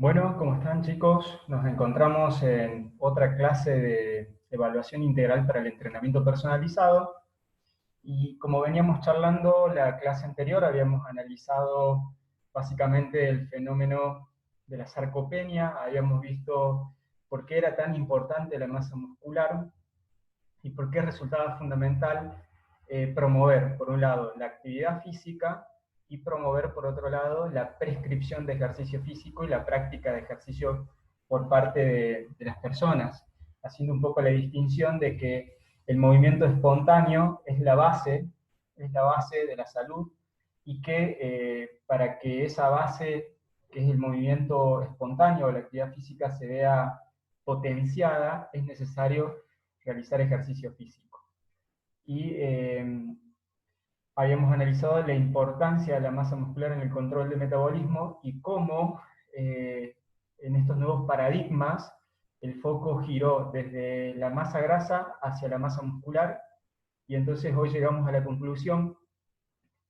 Bueno, ¿cómo están chicos? Nos encontramos en otra clase de evaluación integral para el entrenamiento personalizado y como veníamos charlando la clase anterior, habíamos analizado básicamente el fenómeno de la sarcopenia, habíamos visto por qué era tan importante la masa muscular y por qué resultaba fundamental promover, por un lado, la actividad física y promover, por otro lado, la prescripción de ejercicio físico y la práctica de ejercicio por parte de las personas, haciendo un poco la distinción de que el movimiento espontáneo es la base de la salud y que para que esa base, que es el movimiento espontáneo o la actividad física, se vea potenciada, es necesario realizar ejercicio físico. Y habíamos analizado la importancia de la masa muscular en el control del metabolismo y cómo en estos nuevos paradigmas el foco giró desde la masa grasa hacia la masa muscular, y entonces hoy llegamos a la conclusión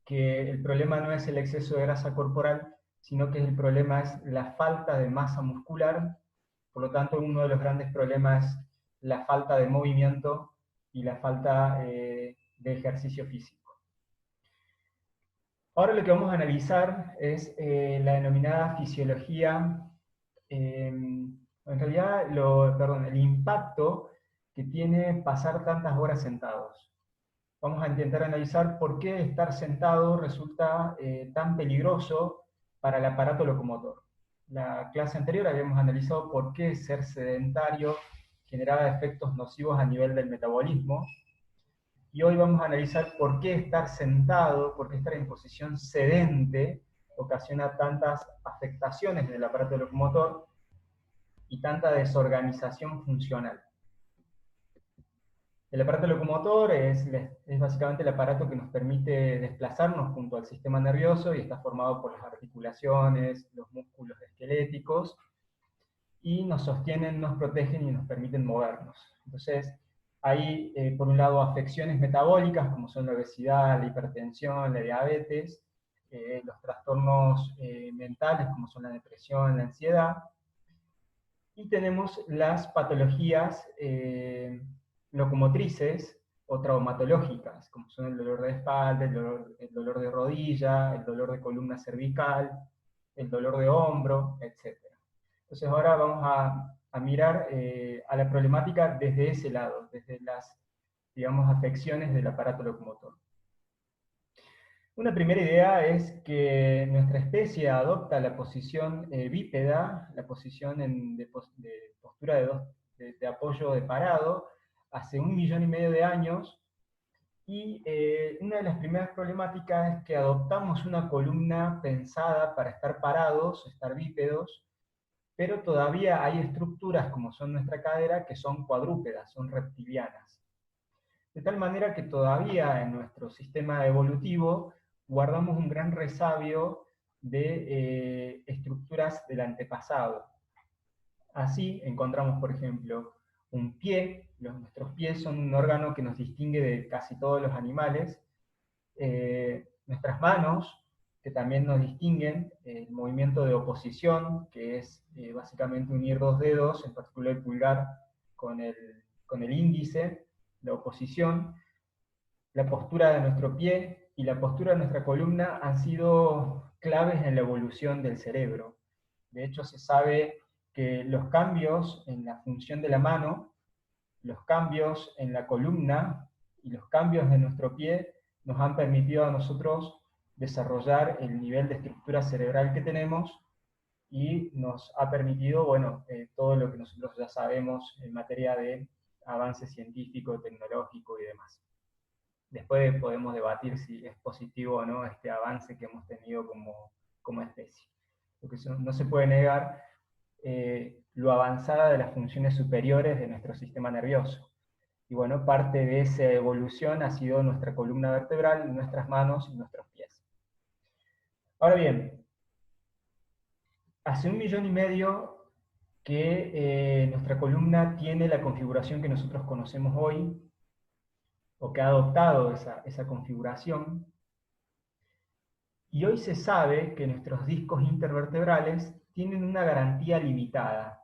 que el problema no es el exceso de grasa corporal, sino que el problema es la falta de masa muscular. Por lo tanto, uno de los grandes problemas es la falta de movimiento y la falta de ejercicio físico. Ahora lo que vamos a analizar es la denominada fisiología, en realidad, el impacto que tiene pasar tantas horas sentados. Vamos a intentar analizar por qué estar sentado resulta tan peligroso para el aparato locomotor. La clase anterior habíamos analizado por qué ser sedentario generaba efectos nocivos a nivel del metabolismo, y hoy vamos a analizar por qué estar sentado, por qué estar en posición sedente ocasiona tantas afectaciones en el aparato locomotor y tanta desorganización funcional. El aparato locomotor es básicamente el aparato que nos permite desplazarnos junto al sistema nervioso y está formado por las articulaciones, los músculos esqueléticos, y nos sostienen, nos protegen y nos permiten movernos. Entonces, hay, por un lado, afecciones metabólicas, como son la obesidad, la hipertensión, la diabetes, los trastornos mentales, como son la depresión, la ansiedad, y tenemos las patologías locomotrices o traumatológicas, como son el dolor de espalda, el dolor de rodilla, el dolor de columna cervical, el dolor de hombro, etc. Entonces ahora vamos a mirar a la problemática desde ese lado, desde las, digamos, afecciones del aparato locomotor. Una primera idea es que nuestra especie adopta la posición bípeda, la posición de postura de apoyo de parado, hace 1,5 millones de años, y una de las primeras problemáticas es que adoptamos una columna pensada para estar parados, estar bípedos, pero todavía hay estructuras como son nuestra cadera que son cuadrúpedas, son reptilianas. De tal manera que todavía en nuestro sistema evolutivo guardamos un gran resabio de estructuras del antepasado. Así encontramos, por ejemplo, un pie. Nuestros pies son un órgano que nos distingue de casi todos los animales. Nuestras manos, que también nos distinguen, el movimiento de oposición, que es básicamente unir dos dedos, en particular el pulgar con el índice, la oposición, la postura de nuestro pie y la postura de nuestra columna han sido claves en la evolución del cerebro. De hecho, se sabe que los cambios en la función de la mano, los cambios en la columna y los cambios de nuestro pie nos han permitido a nosotros desarrollar el nivel de estructura cerebral que tenemos y nos ha permitido, bueno, todo lo que nosotros ya sabemos en materia de avance científico, tecnológico y demás. Después podemos debatir si es positivo o no este avance que hemos tenido como especie. Lo que no se puede negar lo avanzada de las funciones superiores de nuestro sistema nervioso. Y bueno, parte de esa evolución ha sido nuestra columna vertebral, nuestras manos y nuestros pies. Ahora bien, hace 1,5 millones que nuestra columna tiene la configuración que nosotros conocemos hoy, o que ha adoptado esa configuración, y hoy se sabe que nuestros discos intervertebrales tienen una garantía limitada.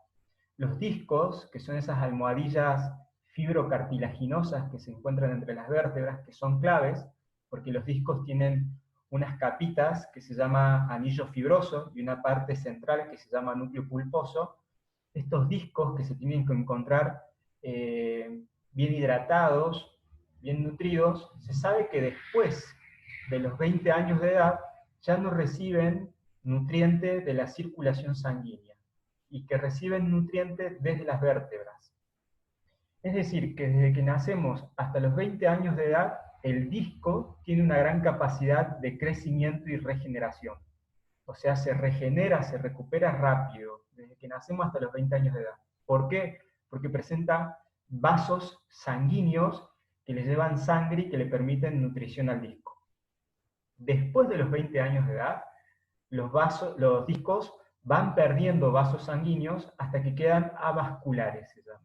Los discos, que son esas almohadillas fibrocartilaginosas que se encuentran entre las vértebras, que son claves, porque los discos tienen unas capitas que se llama anillo fibroso y una parte central que se llama núcleo pulposo. Estos discos que se tienen que encontrar bien hidratados, bien nutridos, se sabe que después de los 20 años de edad ya no reciben nutrientes de la circulación sanguínea y que reciben nutrientes desde las vértebras. Es decir, que desde que nacemos hasta los 20 años de edad, el disco tiene una gran capacidad de crecimiento y regeneración. O sea, se regenera, se recupera rápido, desde que nacemos hasta los 20 años de edad. ¿Por qué? Porque presenta vasos sanguíneos que le llevan sangre y que le permiten nutrición al disco. Después de los 20 años de edad, los discos van perdiendo vasos sanguíneos hasta que quedan avasculares, se llama.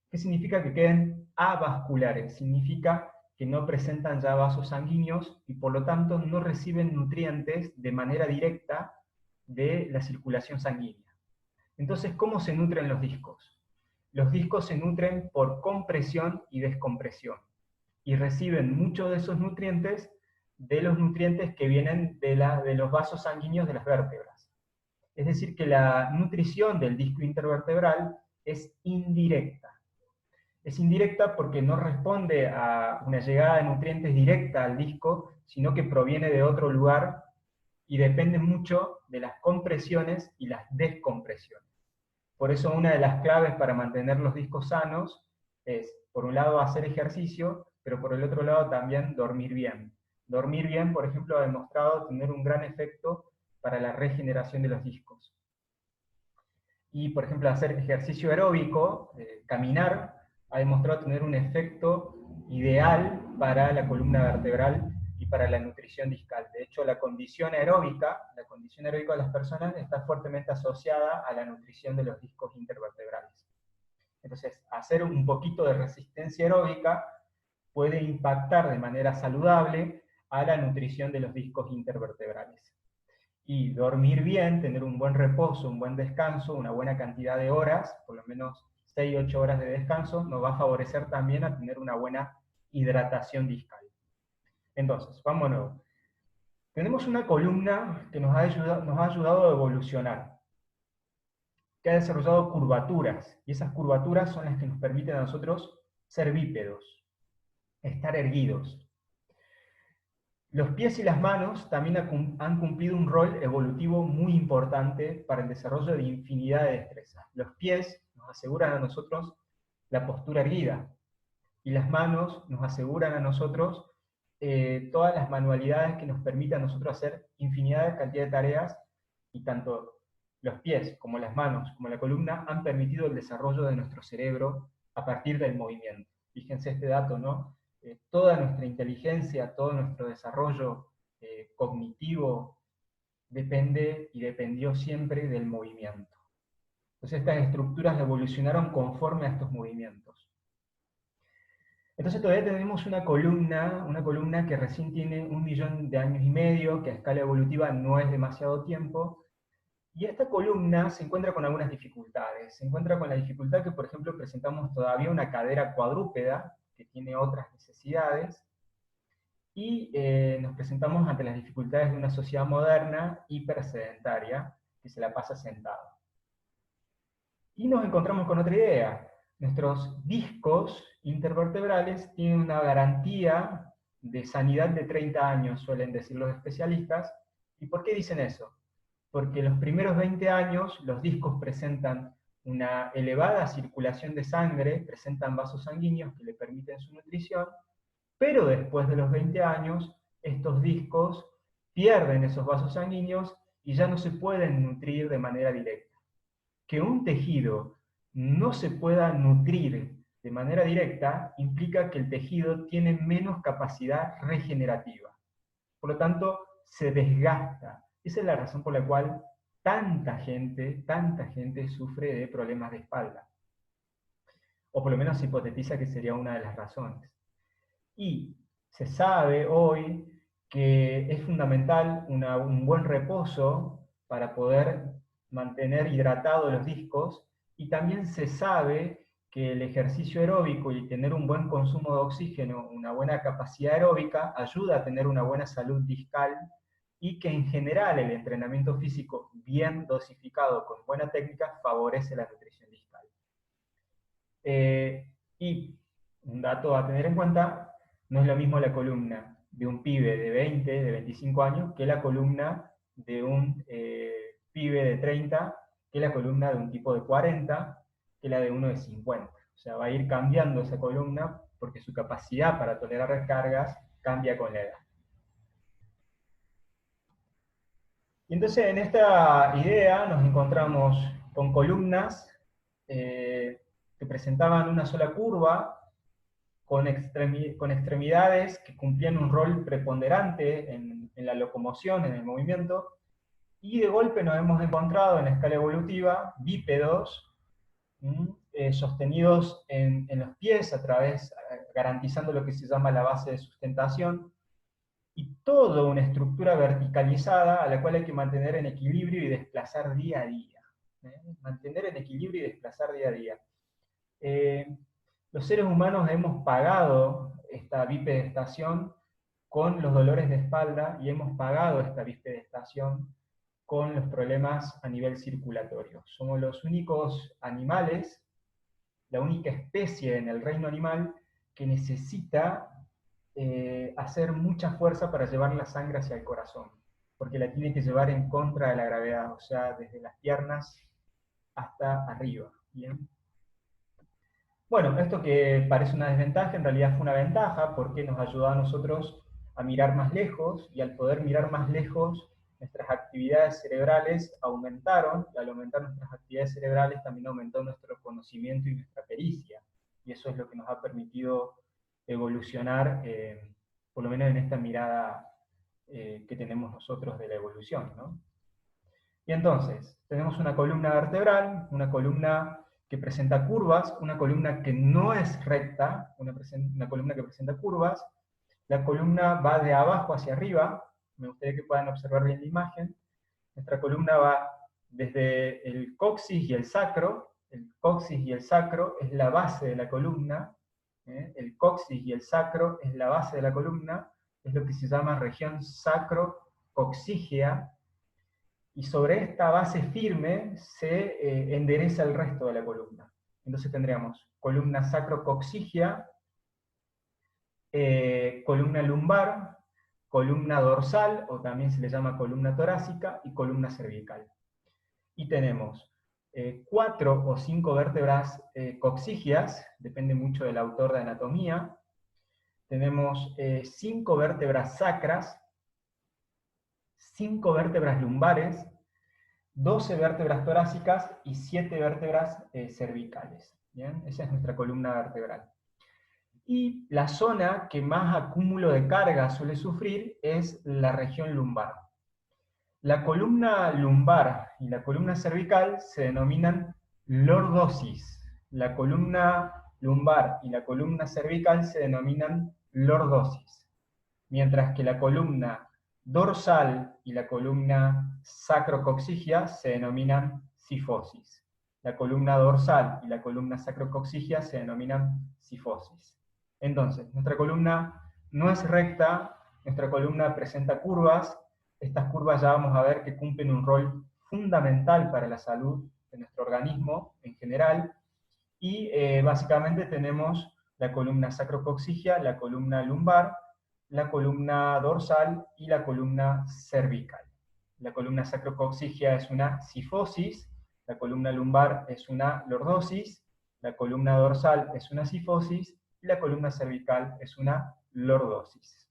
¿Qué significa que queden avasculares? Significa que no presentan ya vasos sanguíneos y por lo tanto no reciben nutrientes de manera directa de la circulación sanguínea. Entonces, ¿cómo se nutren los discos? Los discos se nutren por compresión y descompresión y reciben muchos de esos nutrientes de los nutrientes que vienen de los vasos sanguíneos de las vértebras. Es decir, que la nutrición del disco intervertebral es indirecta. Es indirecta porque no responde a una llegada de nutrientes directa al disco, sino que proviene de otro lugar y depende mucho de las compresiones y las descompresiones. Por eso una de las claves para mantener los discos sanos es, por un lado, hacer ejercicio, pero por el otro lado también dormir bien. Dormir bien, por ejemplo, ha demostrado tener un gran efecto para la regeneración de los discos. Y, por ejemplo, hacer ejercicio aeróbico, caminar, ha demostrado tener un efecto ideal para la columna vertebral y para la nutrición discal. De hecho, la condición aeróbica de las personas está fuertemente asociada a la nutrición de los discos intervertebrales. Entonces, hacer un poquito de resistencia aeróbica puede impactar de manera saludable a la nutrición de los discos intervertebrales. Y dormir bien, tener un buen reposo, un buen descanso, una buena cantidad de horas, por lo menos 6-8 horas de descanso, nos va a favorecer también a tener una buena hidratación discal. Entonces, vamos de nuevo. Tenemos una columna que nos ha ayudado a evolucionar, que ha desarrollado curvaturas, y esas curvaturas son las que nos permiten a nosotros ser bípedos, estar erguidos. Los pies y las manos también han cumplido un rol evolutivo muy importante para el desarrollo de infinidad de destrezas. Los pies nos aseguran a nosotros la postura erguida, y las manos nos aseguran a nosotros todas las manualidades que nos permitan a nosotros hacer infinidad de cantidad de tareas, y tanto los pies como las manos como la columna han permitido el desarrollo de nuestro cerebro a partir del movimiento. Fíjense este dato, ¿no? Toda nuestra inteligencia, todo nuestro desarrollo cognitivo depende y dependió siempre del movimiento. Entonces estas estructuras evolucionaron conforme a estos movimientos. Entonces todavía tenemos una columna que recién tiene 1 millón de años y medio, que a escala evolutiva no es demasiado tiempo, y esta columna se encuentra con algunas dificultades. Se encuentra con la dificultad que, por ejemplo, presentamos todavía una cadera cuadrúpeda, que tiene otras necesidades, y nos presentamos ante las dificultades de una sociedad moderna hipersedentaria, que se la pasa sentado. Y nos encontramos con otra idea. Nuestros discos intervertebrales tienen una garantía de sanidad de 30 años, suelen decir los especialistas. ¿Y por qué dicen eso? Porque los primeros 20 años los discos presentan una elevada circulación de sangre, presentan vasos sanguíneos que le permiten su nutrición, pero después de los 20 años, estos discos pierden esos vasos sanguíneos y ya no se pueden nutrir de manera directa. Que un tejido no se pueda nutrir de manera directa implica que el tejido tiene menos capacidad regenerativa. Por lo tanto, se desgasta. Esa es la razón por la cual tanta gente sufre de problemas de espalda. O por lo menos se hipotetiza que sería una de las razones. Y se sabe hoy que es fundamental un buen reposo para poder mantener hidratados los discos, y también se sabe que el ejercicio aeróbico y tener un buen consumo de oxígeno, una buena capacidad aeróbica, ayuda a tener una buena salud discal, y que en general el entrenamiento físico bien dosificado con buena técnica favorece la nutrición discal. Y un dato a tener en cuenta, no es lo mismo la columna de un pibe de 20, de 25 años, que la columna de un pibe de 30, que la columna de un tipo de 40, que la de uno de 50. O sea, va a ir cambiando esa columna porque su capacidad para tolerar recargas cambia con la edad. Y entonces en esta idea nos encontramos con columnas que presentaban una sola curva, con extremidades que cumplían un rol preponderante en la locomoción, en el movimiento, y de golpe nos hemos encontrado en la escala evolutiva bípedos sostenidos en los pies, garantizando lo que se llama la base de sustentación, y toda una estructura verticalizada a la cual hay que mantener en equilibrio y desplazar día a día. Mantener en equilibrio y desplazar día a día. Los seres humanos hemos pagado esta bipedestación con los dolores de espalda, y hemos pagado esta bipedestación con los problemas a nivel circulatorio. Somos los únicos animales, la única especie en el reino animal que necesita hacer mucha fuerza para llevar la sangre hacia el corazón, porque la tiene que llevar en contra de la gravedad, o sea, desde las piernas hasta arriba. ¿Bien? Bueno, esto que parece una desventaja, en realidad fue una ventaja, porque nos ayudó a nosotros a mirar más lejos, y al poder mirar más lejos, nuestras actividades cerebrales aumentaron, y al aumentar nuestras actividades cerebrales también aumentó nuestro conocimiento y nuestra pericia, y eso es lo que nos ha permitido evolucionar, por lo menos en esta mirada que tenemos nosotros de la evolución, ¿no? Y entonces, tenemos una columna vertebral, una columna que presenta curvas, una columna que no es recta, una columna que presenta curvas. La columna va de abajo hacia arriba, me gustaría que puedan observar bien la imagen. Nuestra columna va desde el coxis y el sacro es la base de la columna, el coxis y el sacro es la base de la columna, es lo que se llama región sacro-coxígea, y sobre esta base firme se endereza el resto de la columna. Entonces tendríamos columna sacrocoxígea, columna lumbar, columna dorsal, o también se le llama columna torácica, y columna cervical. Y tenemos 4 o 5 vértebras coxígeas, depende mucho del autor de anatomía. Tenemos 5 vértebras sacras, 5 vértebras lumbares, 12 vértebras torácicas y 7 vértebras cervicales. ¿Bien? Esa es nuestra columna vertebral. Y la zona que más acúmulo de carga suele sufrir es la región lumbar. La columna lumbar y la columna cervical se denominan lordosis. La columna lumbar y la columna cervical se denominan lordosis. Mientras que la columna dorsal y la columna sacrocoxígea se denominan cifosis. La columna dorsal y la columna sacrocoxígea se denominan cifosis. Entonces, nuestra columna no es recta, nuestra columna presenta curvas. Estas curvas ya vamos a ver que cumplen un rol fundamental para la salud de nuestro organismo en general, y básicamente tenemos la columna sacrocoxígea, la columna lumbar, la columna dorsal y la columna cervical. La columna sacrocoxígea es una cifosis, la columna lumbar es una lordosis, la columna dorsal es una cifosis, y la columna cervical es una lordosis.